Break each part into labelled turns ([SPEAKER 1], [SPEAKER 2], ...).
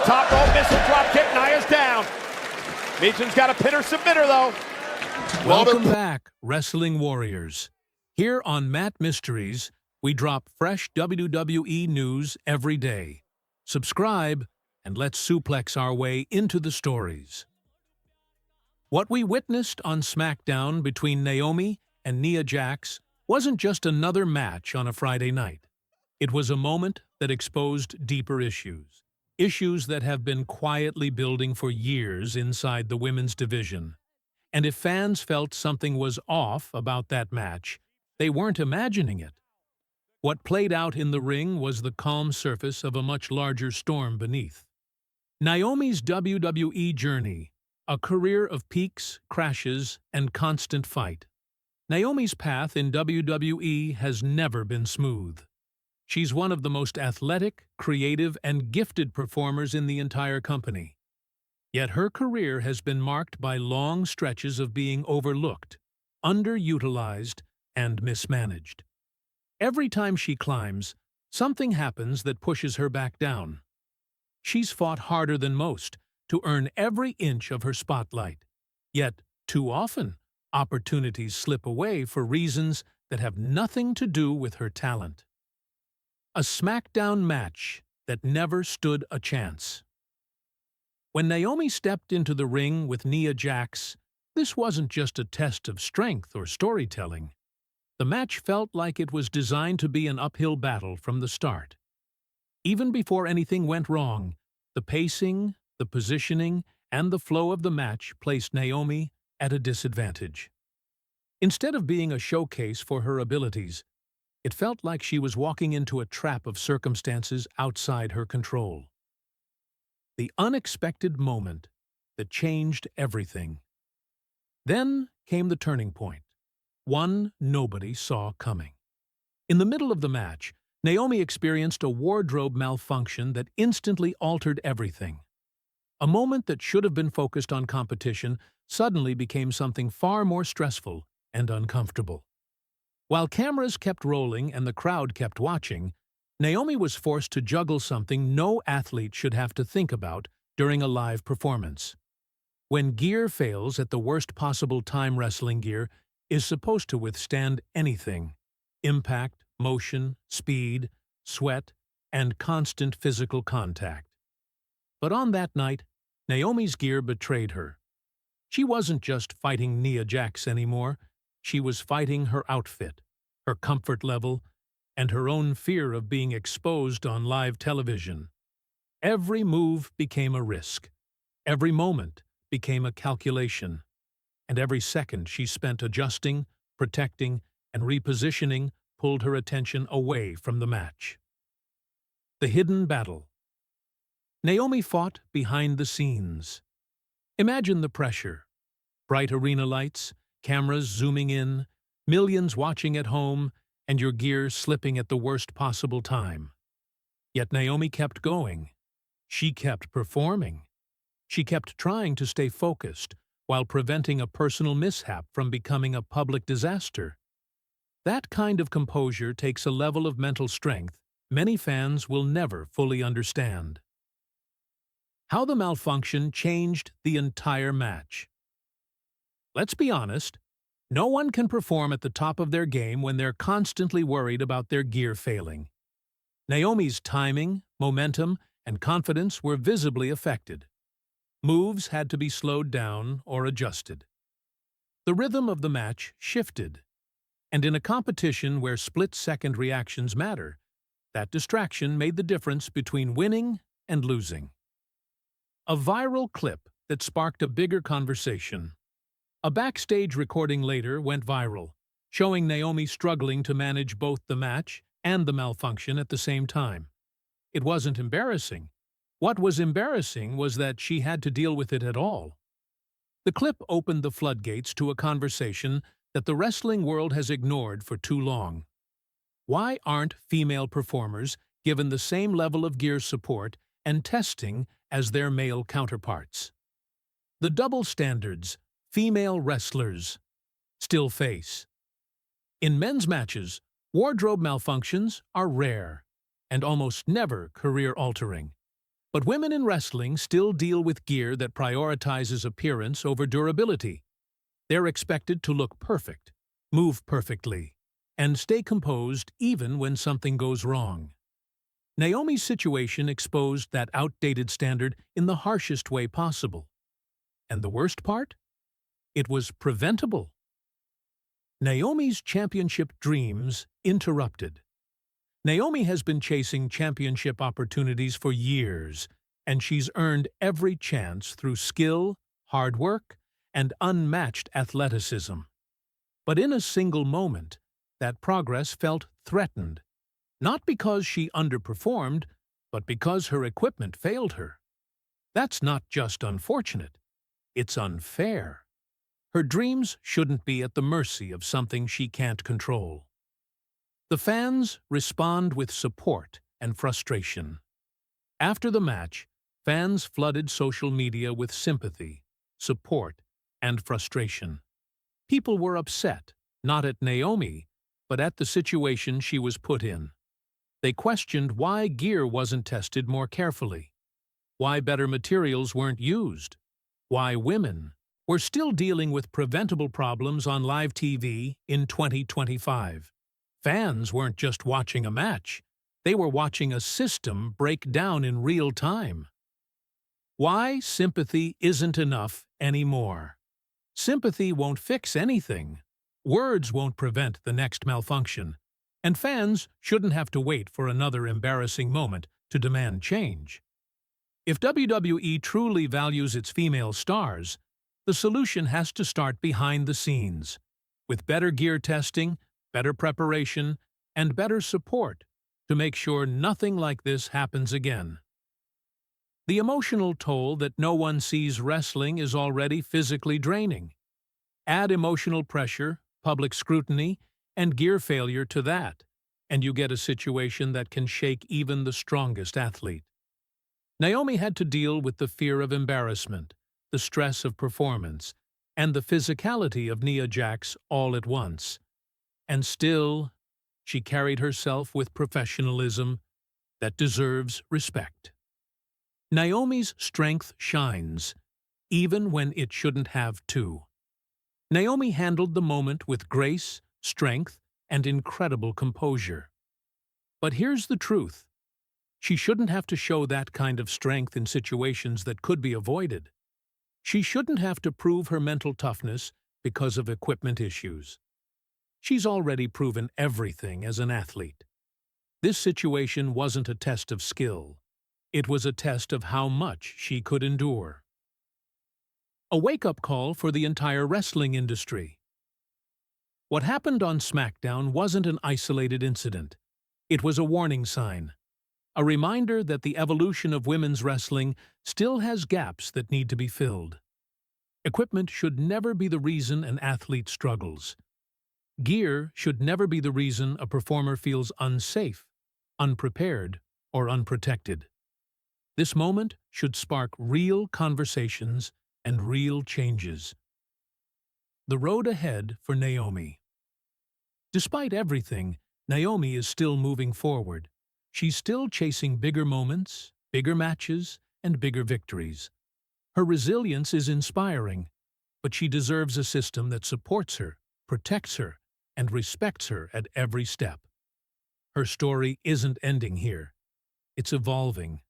[SPEAKER 1] top rope missile drop kick. Nia's down. Meechan's got a pinner submitter, though.
[SPEAKER 2] Welcome back, Wrestling Warriors. Here on Matt Mysteries, we drop fresh WWE news every day. Subscribe, and let's suplex our way into the stories. What we witnessed on SmackDown between Naomi and Nia Jax wasn't just another match on a Friday night. It was a moment that exposed deeper issues. Issues that have been quietly building for years inside the women's division. And if fans felt something was off about that match, they weren't imagining it. What played out in the ring was the calm surface of a much larger storm beneath. Naomi's WWE journey, a career of peaks, crashes, and constant fight. Naomi's path in WWE has never been smooth. She's one of the most athletic, creative, and gifted performers in the entire company. Yet her career has been marked by long stretches of being overlooked, underutilized, and mismanaged. Every time she climbs, something happens that pushes her back down. She's fought harder than most to earn every inch of her spotlight. Yet, too often, opportunities slip away for reasons that have nothing to do with her talent. A SmackDown match that never stood a chance. When Naomi stepped into the ring with Nia Jax, this wasn't just a test of strength or storytelling. The match felt like it was designed to be an uphill battle from the start. Even before anything went wrong, the pacing, the positioning, and the flow of the match placed Naomi at a disadvantage. Instead of being a showcase for her abilities, it felt like she was walking into a trap of circumstances outside her control. The unexpected moment that changed everything. Then came the turning point, one nobody saw coming. In the middle of the match, Naomi experienced a wardrobe malfunction that instantly altered everything. A moment that should have been focused on competition suddenly became something far more stressful and uncomfortable. While cameras kept rolling and the crowd kept watching, Naomi was forced to juggle something no athlete should have to think about during a live performance. When gear fails at the worst possible time, wrestling gear is supposed to withstand anything: impact, motion, speed, sweat, and constant physical contact. But on that night, Naomi's gear betrayed her. She wasn't just fighting Nia Jax anymore. She was fighting her outfit, her comfort level, and her own fear of being exposed on live television. Every move became a risk. Every moment became a calculation. And every second she spent adjusting, protecting, and repositioning pulled her attention away from the match. The hidden battle. Naomi fought behind the scenes. Imagine the pressure. Bright arena lights, cameras zooming in, millions watching at home, and your gear slipping at the worst possible time. Yet Naomi kept going. She kept performing. She kept trying to stay focused while preventing a personal mishap from becoming a public disaster. That kind of composure takes a level of mental strength many fans will never fully understand. How the malfunction changed the entire match. Let's be honest, no one can perform at the top of their game when they're constantly worried about their gear failing. Naomi's timing, momentum, and confidence were visibly affected. Moves had to be slowed down or adjusted. The rhythm of the match shifted. And in a competition where split-second reactions matter, that distraction made the difference between winning and losing. A viral clip that sparked a bigger conversation. A backstage recording later went viral, showing Naomi struggling to manage both the match and the malfunction at the same time. It wasn't embarrassing. What was embarrassing was that she had to deal with it at all. The clip opened the floodgates to a conversation that the wrestling world has ignored for too long. Why aren't female performers given the same level of gear support and testing as their male counterparts? The double standards female wrestlers still face. In men's matches, wardrobe malfunctions are rare and almost never career-altering. But women in wrestling still deal with gear that prioritizes appearance over durability. They're expected to look perfect, move perfectly, and stay composed even when something goes wrong. Naomi's situation exposed that outdated standard in the harshest way possible. And the worst part? It was preventable. Naomi's championship dreams interrupted. Naomi has been chasing championship opportunities for years, and she's earned every chance through skill, hard work, and unmatched athleticism. But in a single moment, that progress felt threatened, not because she underperformed, but because her equipment failed her. That's not just unfortunate, it's unfair. Her dreams shouldn't be at the mercy of something she can't control. The fans respond with support and frustration. After the match, fans flooded social media with sympathy, support, and frustration. People were upset, not at Naomi, but at the situation she was put in. They questioned why gear wasn't tested more carefully, why better materials weren't used, why women were still dealing with preventable problems on live TV in 2025. Fans weren't just watching a match, they were watching a system break down in real time. Why sympathy isn't enough anymore. Sympathy won't fix anything. Words won't prevent the next malfunction. And fans shouldn't have to wait for another embarrassing moment to demand change. If WWE truly values its female stars, the solution has to start behind the scenes, with better gear testing, better preparation, and better support to make sure nothing like this happens again. The emotional toll that no one sees wrestling is already physically draining. Add emotional pressure, public scrutiny, and gear failure to that, and you get a situation that can shake even the strongest athlete. Naomi had to deal with the fear of embarrassment, the stress of performance, and the physicality of Nia Jax all at once. And still, she carried herself with professionalism that deserves respect. Naomi's strength shines, even when it shouldn't have to. Naomi handled the moment with grace, strength, and incredible composure. But here's the truth. She shouldn't have to show that kind of strength in situations that could be avoided. She shouldn't have to prove her mental toughness because of equipment issues. She's already proven everything as an athlete. This situation wasn't a test of skill. It was a test of how much she could endure. A wake-up call for the entire wrestling industry. What happened on SmackDown wasn't an isolated incident. It was a warning sign. A reminder that the evolution of women's wrestling still has gaps that need to be filled. Equipment should never be the reason an athlete struggles. Gear should never be the reason a performer feels unsafe, unprepared, or unprotected. This moment should spark real conversations and real changes. The road ahead for Naomi. Despite everything, Naomi is still moving forward. She's still chasing bigger moments, bigger matches, and bigger victories. Her resilience is inspiring, but she deserves a system that supports her, protects her, and respects her at every step. Her story isn't ending here. It's evolving,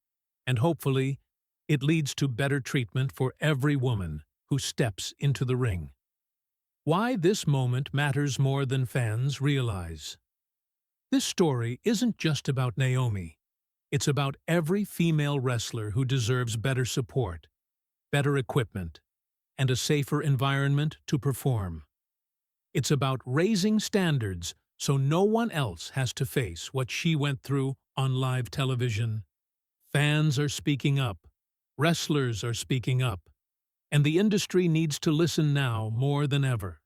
[SPEAKER 2] and hopefully, it leads to better treatment for every woman who steps into the ring. Why this moment matters more than fans realize. This story isn't just about Naomi. It's about every female wrestler who deserves better support, better equipment, and a safer environment to perform. It's about raising standards so no one else has to face what she went through on live television. Fans are speaking up, wrestlers are speaking up, and the industry needs to listen now more than ever.